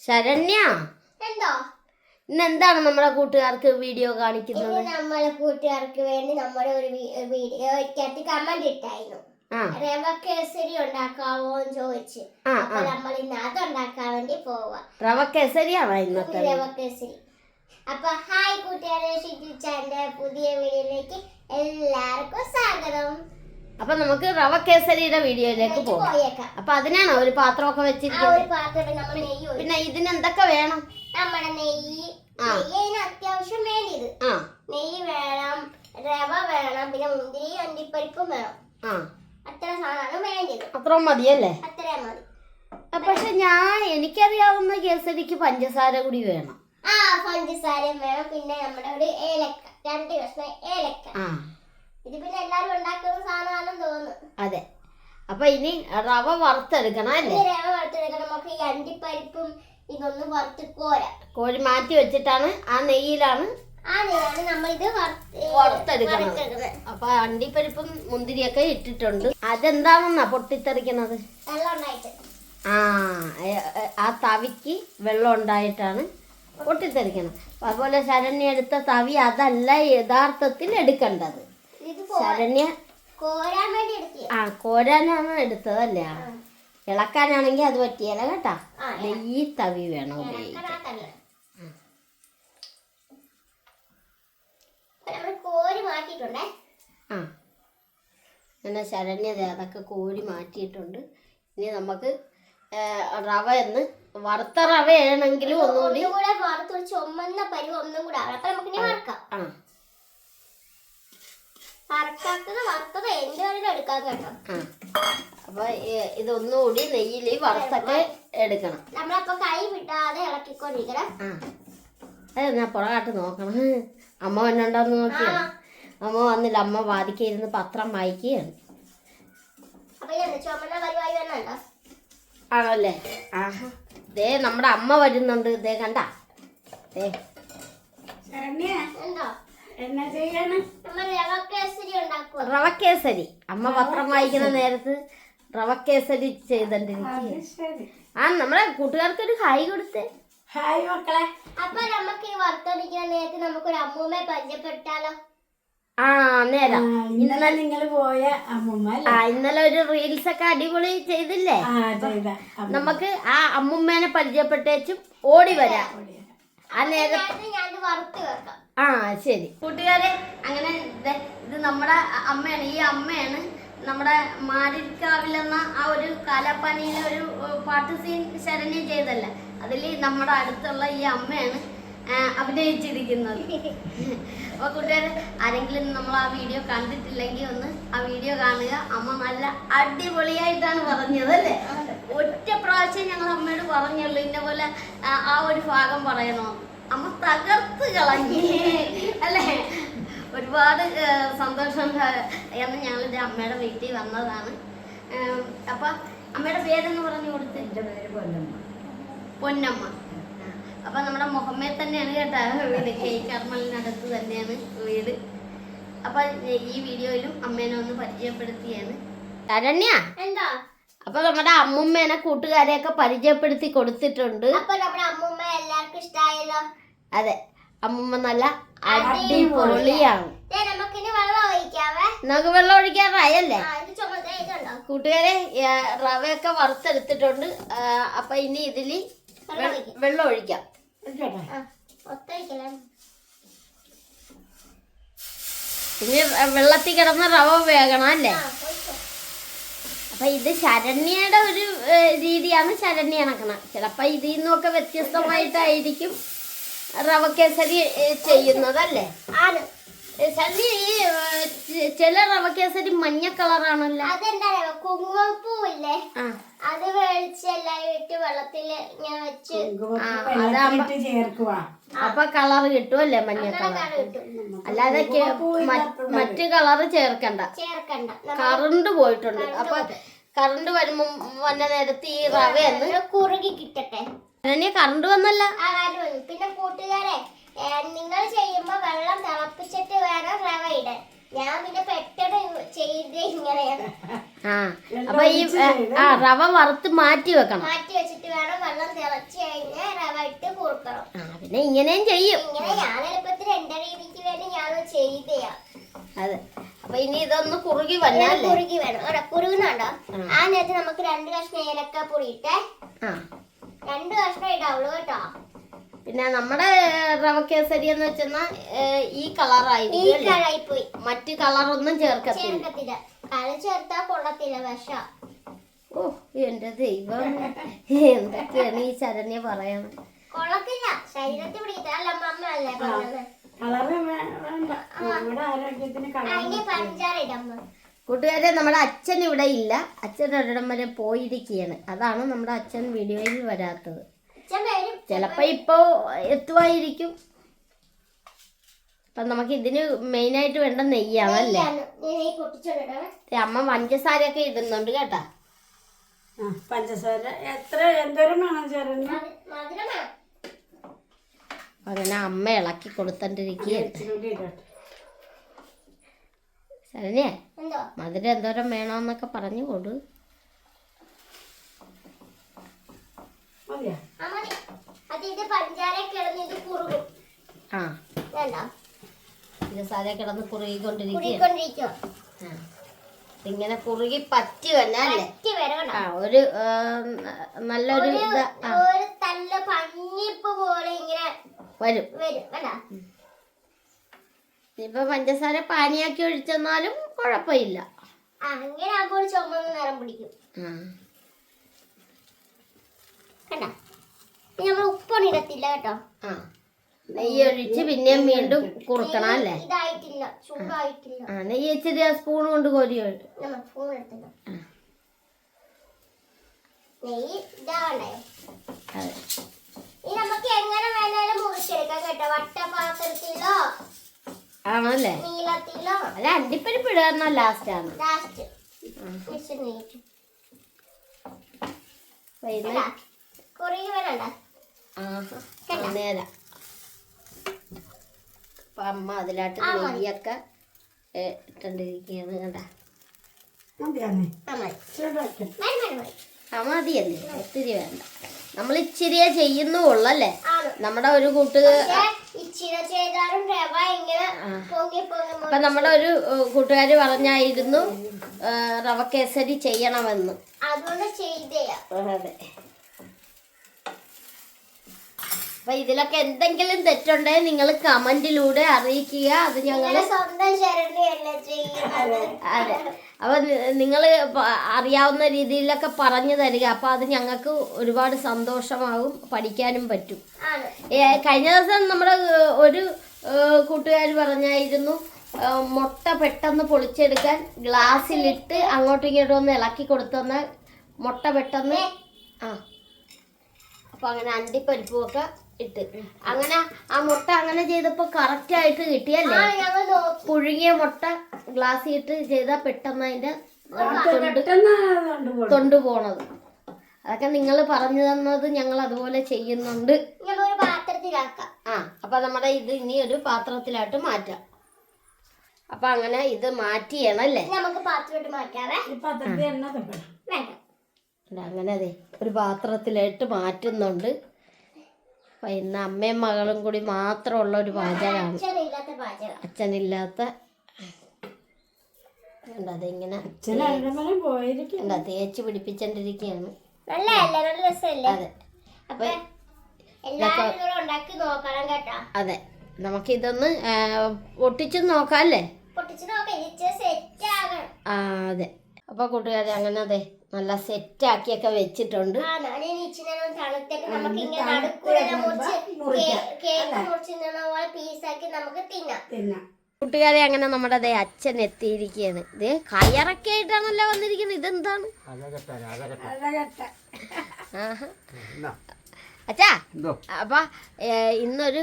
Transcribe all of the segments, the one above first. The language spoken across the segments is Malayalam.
ശരണ്യ, എന്തോ ഇന്നെന്താണ് നമ്മുടെ കൂട്ടുകാർക്ക് വീഡിയോ കാണിക്കുന്നത്? നമ്മളെ കൂട്ടുകാർക്ക് വേണ്ടി നമ്മുടെ ഒരു വീഡിയോയ്ക്കകത്ത് കമന്റ് ഇട്ടായിരുന്നു. റവ കേസരി ഉണ്ടാക്കാവോ എന്ന് ചോദിച്ച്. അപ്പൊ നമ്മൾ ഇന്ന് അത് ഉണ്ടാക്കാൻ വേണ്ടി പോവാ. റവ കേസരിയാണോ ഇന്നത്തെ? റവ കേസരി. അപ്പൊ ഹായ് കൂട്ടുകാരെ, ഷിജുച്ചാന്റെ പുതിയ വീഡിയോയിലേക്ക് എല്ലാവർക്കും സ്വാഗതം. അപ്പൊ നമുക്ക് റവ കേസരിയുടെ വീഡിയോയിലേക്ക് പോയേക്കാം. അപ്പൊ അതിനാണോ ഒരു പാത്രമൊക്കെ വെച്ചിരിക്കുന്നത്? പിന്നെ ഇതിന് എന്തൊക്കെ വേണം? നമ്മുടെ നെയ്യ് അത്യാവശ്യം വേണ്ടിയത് നെയ്യ് വേണം, റവ വേണം, പിന്നെ മുന്തിരി അണ്ടിപ്പരിപ്പും വേണം. അത്ര സാധനമാണ് വേണ്ടത്. അത്ര മതിയല്ലേ? അത്രയും മതി. പക്ഷെ എനിക്കറിയാവുന്ന കേസരിക്ക് പഞ്ചസാര കൂടി വേണം. പഞ്ചസാരയും വേണം. പിന്നെ നമ്മുടെ ഒരു ഏലക്ക, 2 കഷ്ണം ഏലക്ക. ഇത് പിന്നെ എല്ലാരും ഉണ്ടാക്കുന്ന സാധനമാണെന്ന് തോന്നുന്നു. അതെ. അപ്പൊ ഇനി റവ വറുത്തെടുക്കണം അല്ലേ? റവ വറുത്തെടുക്കണം. നമുക്ക് ഈ അണ്ടിപ്പരിപ്പും ഇതൊന്ന് വറുത്ത് കോരി മാറ്റി വെച്ചിട്ടാണ് ആ നെയ്യിലാണ് നമ്മൾ ഇത് വറുത്തെടുക്കുന്നത്. അപ്പൊ അണ്ടിപ്പരിപ്പും മുന്തിരിയൊക്കെ ഇട്ടിട്ടുണ്ട്. അതെന്താണെന്നാ പൊട്ടിത്തെറിക്കണത്? ആ തവിക്ക് വെള്ളം ഉണ്ടായിട്ടാണ് പൊട്ടിത്തെറിക്കണം. അതുപോലെ ശരണ്യ എടുത്ത തവി അതല്ല യഥാർത്ഥത്തിൽ എടുക്കേണ്ടത്. ശരണ്യ കോരാനാണ് എടുത്തതല്ലേ? ഇളക്കാനാണെങ്കിൽ അത് പറ്റിയല്ല കേട്ടാ. ഈ തവി വേണം ഉപയോഗിക്കാൻ. അങ്ങനെ ശരണ്യ അതൊക്കെ കോരി മാറ്റിയിട്ടുണ്ട്. ഇനി നമുക്ക് റവ എന്ന് വറുത്ത റവയാണെങ്കിലും ഒന്നുകൂടി ചുമന്ന പരിവ് ഒന്നും കൂടെ വറുക്കാം. അപ്പൊ ഇതൊന്നുകൂടി നെയ്യിൽ വറുത്തൊക്കെ എടുക്കണം. നമ്മളപ്പോ കൈ വിടാതെ ഇളക്കിക്കൊണ്ടിരിക്കണം. അതെന്നാ പുറകാട്ട് നോക്കണം. അമ്മ വന്നുണ്ടോന്ന് നോക്കിയാണ്. അമ്മ വന്നില്ല. അമ്മ വാദിക്കയിരുന്ന് പത്രം വായിക്കുകയാണ്. ആണല്ലേ? ആഹാ, ദേ നമ്മുടെ അമ്മ വരുന്നുണ്ട്. ദേ കണ്ട റവ കേസരി. അമ്മ പത്രം വായിക്കുന്ന നേരത്ത് റവ കേസരി ചെയ്തോണ്ടിരിക്കുക. നമ്മുടെ കൂട്ടുകാർക്കൊരു ഹായ് കൊടുത്തേ. ഹായ് മക്കളെ. അപ്പൊ നമുക്ക് ഈ വറുത്തോണ്ടിരിക്കുന്ന നേരത്ത് നമുക്കൊരു അമ്മൂമ്മയെ പരിചയപ്പെട്ടാലോ? നേരം. ഇന്നലെ നിങ്ങൾ പോയ അമ്മൂമ്മ. ഇന്നലെ ഒരു റീൽസ് ഒക്കെ അടിപൊളി ചെയ്തില്ലേ? നമുക്ക് ആ അമ്മൂമ്മേനെ പരിചയപ്പെട്ടേച്ചും ഓടി വരാം. ആ നേരത്ത് ശരി കൂട്ടുകാരെ. അങ്ങനെ ഇത് നമ്മുടെ അമ്മയാണ്. ഈ അമ്മയാണ് നമ്മുടെ മാരിക്കാവിലെന്ന ആ ഒരു കാലാപ്പാനിയിലെ ഒരു പാട്ട് സീൻ ശരണ്യ ചെയ്തല്ല, അതിൽ നമ്മുടെ അടുത്തുള്ള ഈ അമ്മയാണ് അഭിനയിച്ചിരിക്കുന്നത്. അപ്പോൾ കൂട്ടുകാരെ, ആരെങ്കിലും നമ്മൾ ആ വീഡിയോ കണ്ടിട്ടില്ലെങ്കിൽ ഒന്ന് ആ വീഡിയോ കാണുക. അമ്മ നല്ല അടിപൊളിയായിട്ടാണ് പറഞ്ഞത് അല്ലേ? ഒറ്റ പ്രാവശ്യം ഞങ്ങൾ അമ്മയോട് പറഞ്ഞുള്ളൂ ഇന്ന പോലെ ആ ഒരു ഭാഗം പറയണോ. അമ്മ തകർത്ത് കളഞ്ഞി അല്ലേ? ഒരുപാട് സന്തോഷം. എന്ന് ഞങ്ങളിത് അമ്മയുടെ വീട്ടിൽ വന്നതാണ്. അപ്പൊ അമ്മയുടെ പേരെന്ന് പറഞ്ഞു കൊടുത്ത്? എൻ്റെ പേര് പൊന്നമ്മ. പൊന്നമ്മ. അപ്പൊ നമ്മുടെ മുഹമ്മദ് തന്നെയാണ് കേട്ടാ വീട്. കർമ്മലിനടുത്ത് തന്നെയാണ് വീട്. അപ്പൊ ഈ വീഡിയോയിലും അമ്മേനെ ഒന്ന് പരിചയപ്പെടുത്തിയാണ് ശരണ്യ. എന്താ? അപ്പൊ നമ്മുടെ അമ്മുമ്മേനെ കൂട്ടുകാരെയൊക്കെ പരിചയപ്പെടുത്തി കൊടുത്തിട്ടുണ്ട്. അപ്പൊ നമ്മുടെ അമ്മുമ്മ എല്ലാവർക്കും ഇഷ്ടായല്ലോ? അതെ, അമ്മുമ്മ നല്ല അടിപൊളിയാണ്. നമുക്ക് വെള്ളം ഒഴിക്കാറായല്ലേ കൂട്ടുകാരെ? റവയൊക്കെ വറുത്തെടുത്തിട്ടുണ്ട്. അപ്പൊ ഇനി ഇതില് വെള്ളം ഒഴിക്കാം. ഇനി വെള്ളത്തിൽ കിടന്ന് റവ വേകണം അല്ലേ? അപ്പൊ ഇത് ശരണ്യയുടെ ഒരു രീതിയാണ് ശരണ്യ ഇണക്കണം. ചിലപ്പോ ഇതിൽ നിന്നൊക്കെ വ്യത്യസ്തമായിട്ടായിരിക്കും റവ കേസരി ചെയ്യുന്നതല്ലേ? ശരണ്യ, ഈ ചില റവ കേസരി മഞ്ഞ കളറാണല്ലോ. അതെന്താ? കുങ്കുമപ്പൂല്ലേ, അത് മേടിച്ച് എല്ലാരും ഇട്ട് വെള്ളത്തില് ഇങ്ങനെ വെച്ച് അപ്പൊ കളറ് കിട്ടുമല്ലേ? മഞ്ഞ കളർ. അല്ലാതെ മറ്റു കളറ് ചേർക്കണ്ട. കറണ്ട് പോയിട്ടുണ്ട്. അപ്പൊ കറണ്ട് വരുമ്പോ വന്ന നേരത്ത് ഈ റവയെന്ന് കുറുകി കിട്ടട്ടെ. കറണ്ട് വന്നല്ല. പിന്നെ കൂട്ടുകാരെ, നിങ്ങൾ ചെയ്യുമ്പോ വെള്ളം തിളപ്പിച്ചിട്ട് വേണം റവ ഇടാൻ. ഞാൻ പിന്നെ പെട്ടെന്ന് ചെയ്ത് ഇങ്ങനെയാണ്. ആ അപ്പൊ ഈ റവ വറുത്ത് മാറ്റി വെക്കണം. മാറ്റി വെച്ചിട്ട് വേണം വെള്ളം തിളച്ച് കഴിഞ്ഞാൽ റവ ഇട്ട് കുറുക്കണം. പിന്നെ ഇങ്ങനെയും ചെയ്യും. ഇങ്ങനെ ഞാൻ എളുപ്പത്തിൽ എന്റെ രീതിക്ക് വേണ്ടി ഞാൻ ചെയ്തയാ. അതെ. അപ്പൊ ഇനി ഇതൊന്ന് കുറുകി വന്നാലേ കുറുകി വേണം. അവിടെ കുറുകുന്നുണ്ടോ? ആ നേരത്തെ നമുക്ക് 2 കഷ്ണം ഏലക്കാപ്പൊടി ഇട്ടേ. 2 കഷ്ണം ഇടാവുള്ളൂ കേട്ടോ. പിന്നെ നമ്മുടെ റവ കേസരി എന്ന് വെച്ചാൽ ഈ കളറായിരിക്കും. മറ്റു കളറൊന്നും ചേർക്കത്തില്ല. കളർ ചേർത്താ കൊള്ളത്തില്ല വിഷ. ഓ എന്റെ ദൈവം, എന്തൊക്കെയാണ് ഈ ശരണ്യ പറയണത്. കൊള്ളത്തില്ല, ശരീരത്തിൽ പിടിക്കത്തില്ല. അല്ല അമ്മ അല്ലേ പറഞ്ഞത്. പഞ്ചാര ഇടാം. കൂട്ടുകാരെ, നമ്മുടെ അച്ഛൻ ഇവിടെ ഇല്ല. അച്ഛൻ ഒരിടം വരെ പോയിരിക്കുകയാണ്. അതാണ് നമ്മുടെ അച്ഛൻ വീഡിയോയിൽ വരാത്തത്. ചിലപ്പോ ഇപ്പൊ എത്തുമായിരിക്കും. അപ്പൊ നമുക്ക് ഇതിന് മെയിനായിട്ട് വേണ്ട നെയ്യാണല്ലേ. അമ്മ പഞ്ചസാരയൊക്കെ ഇടുന്നുണ്ട് കേട്ടാ. പഞ്ചസാര എന്തോരം വേണം ചേർന്ന്? അങ്ങനെ അമ്മ ഇളക്കി കൊടുത്തോണ്ടിരിക്കുകയാണ്. ശരണ്യേ, മധുരം എന്തോരം വേണമെന്നൊക്കെ പറഞ്ഞു കൊടു. പഞ്ചസാര കിടന്ന് കുറുകിക്കൊണ്ടിരിക്കുക. ഇങ്ങനെ കുറുകി പറ്റി വന്നാലേ ഒരു നല്ലൊരു വരും. ഇപ്പൊ പഞ്ചസാര പാനിയാക്കി ഒഴിച്ചെന്നാലും കുഴപ്പമില്ല. അങ്ങനെ ആകുമ്പോൾ ചുമന്ന് നിറം പിടിക്കും. നമ്മൾ ഉപ്പൊന്നും ഇടത്തില്ല കേട്ടോ. നെയ്യ് ഒഴിച്ച് പിന്നെയും വീണ്ടും കുറുക്കണം അല്ലേ. ഇതായിട്ടില്ല, ചൂടായിട്ടില്ല. നെയ്യ് ഇച്ചിരി സ്പൂൺ കൊണ്ട് കോരി സ്പൂൺ എടുത്തില്ല. നെയ്യ് ഇതാവണ്ടേ. ഇനി നമുക്ക് എങ്ങനെ വേണേലും മുറിച്ചെടുക്കാം കേട്ടോ. വട്ടപാത്രത്തിലോ ആണല്ലേ, നീളത്തിലോ. അല്ല, അണ്ടിപ്പരിപ്പ് ഇടുന്ന ലാസ്റ്റ് ആണ്. കുറുകി വരണ്ട. നേരാ. അപ്പൊ അമ്മ അതിലാട്ട് നെയ്യൊക്കെ ഇട്ടോണ്ടിരിക്കുകയാണ് കേട്ടാ. മതിയല്ലേ, ഒത്തിരി വേണ്ട. നമ്മൾ ഇച്ചിരിയെ ചെയ്യുന്നുള്ളല്ലേ. നമ്മുടെ ഒരു അപ്പൊ നമ്മുടെ ഒരു കൂട്ടുകാര് പറഞ്ഞായിരുന്നു റവ കേസരി ചെയ്യണമെന്ന്. അതെ. അപ്പൊ ഇതിലൊക്കെ എന്തെങ്കിലും തെറ്റുണ്ടെങ്കിൽ നിങ്ങൾ കമന്റിലൂടെ അറിയിക്കുക. അത് ഞങ്ങൾ അതെ. അപ്പൊ നിങ്ങൾ അറിയാവുന്ന രീതിയിലൊക്കെ പറഞ്ഞു തരിക. അപ്പൊ അത് ഞങ്ങൾക്ക് ഒരുപാട് സന്തോഷമാകും, പഠിക്കാനും പറ്റും. കഴിഞ്ഞ ദിവസം നമ്മുടെ ഒരു കൂട്ടുകാർ പറഞ്ഞായിരുന്നു മുട്ട പെട്ടെന്ന് പൊളിച്ചെടുക്കാൻ ഗ്ലാസ്സിലിട്ട് അങ്ങോട്ടും ഇങ്ങോട്ടും ഒന്ന് ഇളക്കി കൊടുത്തെന്ന മുട്ട പെട്ടെന്ന് അപ്പൊ അങ്ങനെ അണ്ടിപ്പരിപ്പുമൊക്കെ ഇട്ട് അങ്ങനെ ആ മുട്ട അങ്ങനെ ചെയ്തപ്പോ കറക്റ്റ് ആയിട്ട് കിട്ടിയല്ലേ. പുഴുങ്ങിയ മുട്ട ഗ്ലാസ്സിൽ ഇട്ട് ചെയ്താൽ പെട്ടെന്ന് അതിന്റെ തൊണ്ടു പോണത്. അതൊക്കെ നിങ്ങൾ പറഞ്ഞു തന്നത് ഞങ്ങൾ അതുപോലെ ചെയ്യുന്നുണ്ട്. അപ്പൊ നമ്മുടെ ഇത് ഇനി ഒരു പാത്രത്തിലായിട്ട് മാറ്റാം. അപ്പൊ അങ്ങനെ ഇത് മാറ്റിയണല്ലേ. അങ്ങനെ അതെ ഒരു പാത്രത്തിലായിട്ട് മാറ്റുന്നുണ്ട്. അപ്പൊ ഇന്ന് അമ്മയും മകളും കൂടി മാത്രമുള്ള ഒരു പാചകമാണ്. അച്ഛനില്ലാത്ത അതിങ്ങനെ തേച്ച് പിടിപ്പിച്ചോണ്ടിരിക്കുകയാണ്. അതെ. അപ്പൊ അതെ, നമുക്കിതൊന്ന് പൊട്ടിച്ചു നോക്കാം അല്ലേ. അതെ. അപ്പൊ കൂട്ടുകാരെ അങ്ങനെ അതെ നല്ല സെറ്റ് ആക്കിയൊക്കെ വെച്ചിട്ടുണ്ട്. കൂട്ടുകാരെ അങ്ങനെ നമ്മുടെ അതേ അച്ഛൻ എത്തിയിരിക്കുകയാണ്. ഇതേ കയറൊക്കെ ആയിട്ടാണല്ലോ വന്നിരിക്കുന്നത്. ഇതെന്താണ് അച്ഛാ? അപ്പൊ ഇന്നൊരു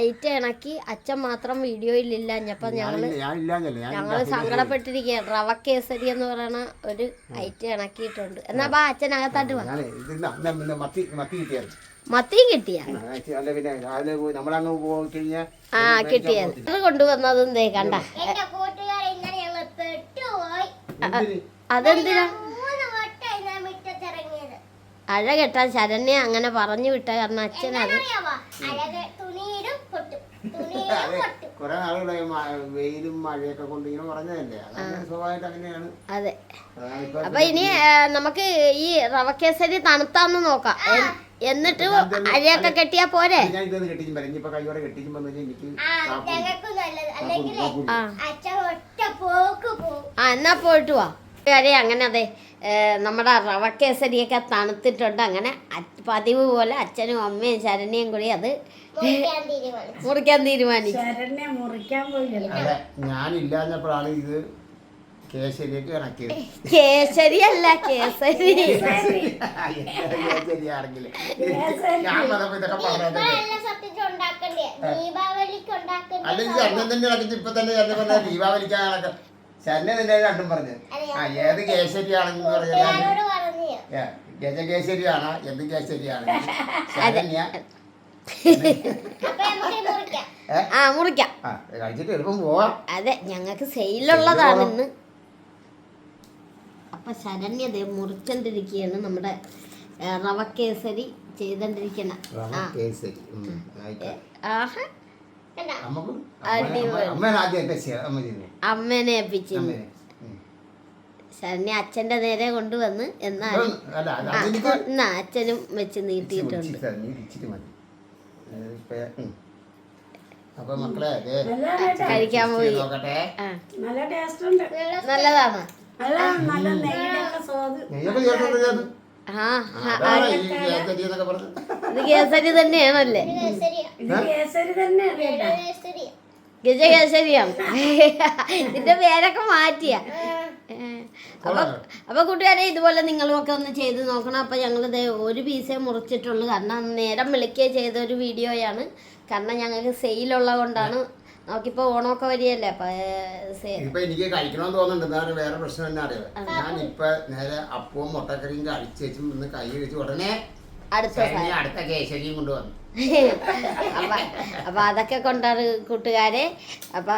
ഐറ്റം ഇണക്കി അച്ഛൻ മാത്രം വീഡിയോയിലില്ല. അപ്പൊ ഞങ്ങള് സങ്കടപ്പെട്ടിരിക്കുക. റവ കേസരി എന്ന് പറയുന്ന ഒരു ഐറ്റം ഇണക്കിയിട്ടുണ്ട്. എന്നാ അപ്പൊ അച്ഛനകത്തായിട്ട് മത്തിയും കിട്ടിയ കിട്ടിയത് കൊണ്ടുവന്നതും കണ്ട അതെന്തിനാ 3 വട്ടമായി ഞാൻ മുറ്റത്തിറങ്ങിയത്. അഴ കെട്ടാൻ ശരണ്യ അങ്ങനെ പറഞ്ഞു വിട്ട കാരണം അച്ഛനത് അറിയാമോ? അഴക് തുണിയിടും പൊട്ടും, തുണിയിടും പൊട്ടും. കുറെ നാളുകളായി വെയിലും മഴയൊക്കെ കൊണ്ട് ഇങ്ങനെ പറഞ്ഞതല്ലേ, അതങ്ങനെ സ്വാഭാവികമായിട്ട് അങ്ങനെയാണ്. അതെ. അതാണിപ്പോ അപ്പൊ ഇനി നമുക്ക് ഈ റവ കേസരി തണുത്താന്ന് നോക്കാം. എന്നിട്ട് അഴയൊക്കെ കെട്ടിയാ പോരെ? ഞാൻ ഇതൊന്ന് കെട്ടിക്കും വരാം. ഇനിയിപ്പോ കൈയോടെ കെട്ടിക്കും വന്നു കഴിഞ്ഞാൽ എനിക്ക് ഞങ്ങൾക്കും നല്ലത്. അല്ലെങ്കിൽ അച്ഛൻ ഒറ്റ പോക്ക് പോകും. എന്നാ പോയിട്ട് വാ കാര്യം. അങ്ങനെ അതെ, നമ്മുടെ റവ കേസരിയൊക്കെ തണുത്തിട്ടുണ്ട്. അങ്ങനെ പതിവ് പോലെ അച്ഛനും അമ്മയും ശരണ്യയും കൂടി അത് മുറിക്കാൻ തീരുമാനിച്ചു. മുറിക്കാൻ തീരുമാനിച്ചു. ശരണ്യ മുറിക്കാൻ പോയില്ല. അതെ, ഞാനില്ലാഞ്ഞപ്പോഴാണ് ഇത് കേശരിയൊക്കെ ഇണക്കിയത്. കേസരി അല്ല കേസരി. കേശരിയാണെങ്കിൽ ഞാൻ വന്നപ്പോ ഇതൊക്കെ പറഞ്ഞത് ഇപ്പോഴല്ല സത്യത്തിൽ ഉണ്ടാക്കണ്ടേ, ദീപാവലിക്ക് ഉണ്ടാക്കണ്ടേ. അല്ലെങ്കിൽ ശരണം തന്നെ ഇണക്കിച്ച് ഇപ്പൊ തന്നെ ശരണം പറഞ്ഞ ദീപാവലിക്കാണൊക്കെ ശരണം തന്നെ രണ്ടും പറഞ്ഞത്. ഏത് കേശരിയാണെന്ന് പറഞ്ഞാൽ ഞാനോട് പറഞ്ഞു ഗജകേശരിയാണോ എന്ത് കേശരിയാണെങ്കിൽ ശരണ്യ അപ്പൊ നമുക്ക് മുറിക്കാം. മുറിക്കാം. കഴിച്ചിട്ട് എളുപ്പം പോവാം. അതെ, ഞങ്ങൾക്ക് സെയിലുള്ളതാണ് ഇന്ന്. അപ്പൊ ശരണ്യത മുറിച്ചോണ്ടിരിക്കുകയാണ് നമ്മുടെ റവ കേസരി ചെയ്തോണ്ടിരിക്കണ. കേസരി ആഹാ, അമ്മേനെ ഏൽപ്പിച്ചു. ശരണ്യ അച്ഛന്റെ നേരെ കൊണ്ടുവന്ന് എന്നാലും എന്നാ അച്ഛനും വെച്ച് നീട്ടിയിട്ടുണ്ട്. അപ്പൊ മക്കളെ കഴിക്കാൻ പോയി. നോക്കട്ടെ. നല്ല ടേസ്റ്റ് ഉണ്ട്. നല്ലതാണ്. നല്ല നല്ല നെയ്യൊക്കെ സ്വാദ്. നെയ്യൊക്കെ ചേർത്തോണ്ട് ഇത് കേസരി തന്നെയാണല്ലേ? ഇത് കേസരി തന്നെ അറിയണ്ട. ഗജകേസരിയാണ്. ഇതിന്റെ പേരൊക്കെ മാറ്റിയ. അപ്പൊ കൂട്ടുകാരെ ഇതുപോലെ നിങ്ങളും ഒക്കെ ഒന്ന് ചെയ്ത് നോക്കണം. അപ്പൊ ഞങ്ങളിത് ഒരു പീസേ മുറിച്ചിട്ടുള്ളൂ. കാരണം നേരം വിളിക്കുക ചെയ്ത ഒരു വീഡിയോയാണ്. കാരണം ഞങ്ങൾക്ക് സെയിലുള്ളത് കൊണ്ടാണ്. നമുക്കിപ്പോ ഓണമൊക്കെ വരികയല്ലേ. അപ്പൊ ഇപ്പൊ എനിക്ക് കഴിക്കണമെന്ന് തോന്നുന്നുണ്ട്. വേറെ പ്രശ്നം തന്നെ അറിയാം. ഞാൻ ഇപ്പൊ നേരെ അപ്പവും മുട്ടക്കറിയും കഴിച്ചു വെച്ചും ഇന്ന് കൈ വെച്ച് ഉടനെ അടുത്ത കേശരിയും കൊണ്ടുവന്നു. അപ്പൊ അതൊക്കെ കൊണ്ടാണ് കൂട്ടുകാരെ. അപ്പൊ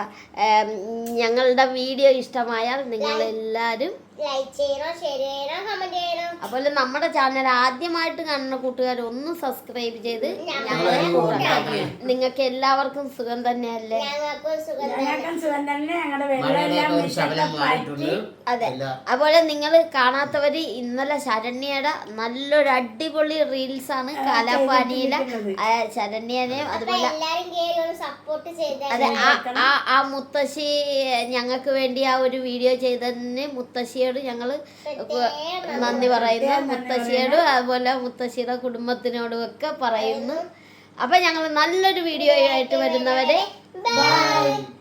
ഞങ്ങളുടെ വീഡിയോ ഇഷ്ടമായാൽ നിങ്ങളെല്ലാരും ലൈക്ക് ചെയ്യണം, ഷെയർ ചെയ്യണം, കമന്റ് ചെയ്യണം. അതുപോലെ നമ്മുടെ ചാനൽ ആദ്യമായിട്ട് കാണുന്ന കൂട്ടുകാർ ഒന്ന് സബ്സ്ക്രൈബ് ചെയ്ത് നിങ്ങൾക്ക് എല്ലാവർക്കും സുഖം തന്നെയല്ലേ? ഞങ്ങൾക്കും സുഖം. ഞങ്ങൾക്കും സുഖം തന്നെ. ഞങ്ങളുടെ വെള്ളം അതെ. അതുപോലെ നിങ്ങൾ കാണാത്തവര് ഇന്നലെ ശരണ്യയുടെ നല്ലൊരു അടിപൊളി റീൽസ് ആണ് കാലാപ്പാനിയിലെ ശരണ്യനെ. അതുപോലെ എല്ലാരും കേറി ഒന്ന് സപ്പോർട്ട് ചെയ്ത. അതെ, ആ മുത്തശ്ശി ഞങ്ങൾക്ക് വേണ്ടി ആ ഒരു വീഡിയോ ചെയ്തതിന് മുത്തശ്ശിയോട് ഞങ്ങൾ നന്ദി പറയുന്നു. മുത്തശ്ശിയോടും അതുപോലെ മുത്തശ്ശിയുടെ കുടുംബത്തിനോടും ഒക്കെ പറയുന്നു. അപ്പൊ ഞങ്ങൾ നല്ലൊരു വീഡിയോ ആയിട്ട് വരുന്നവരെ ബൈ.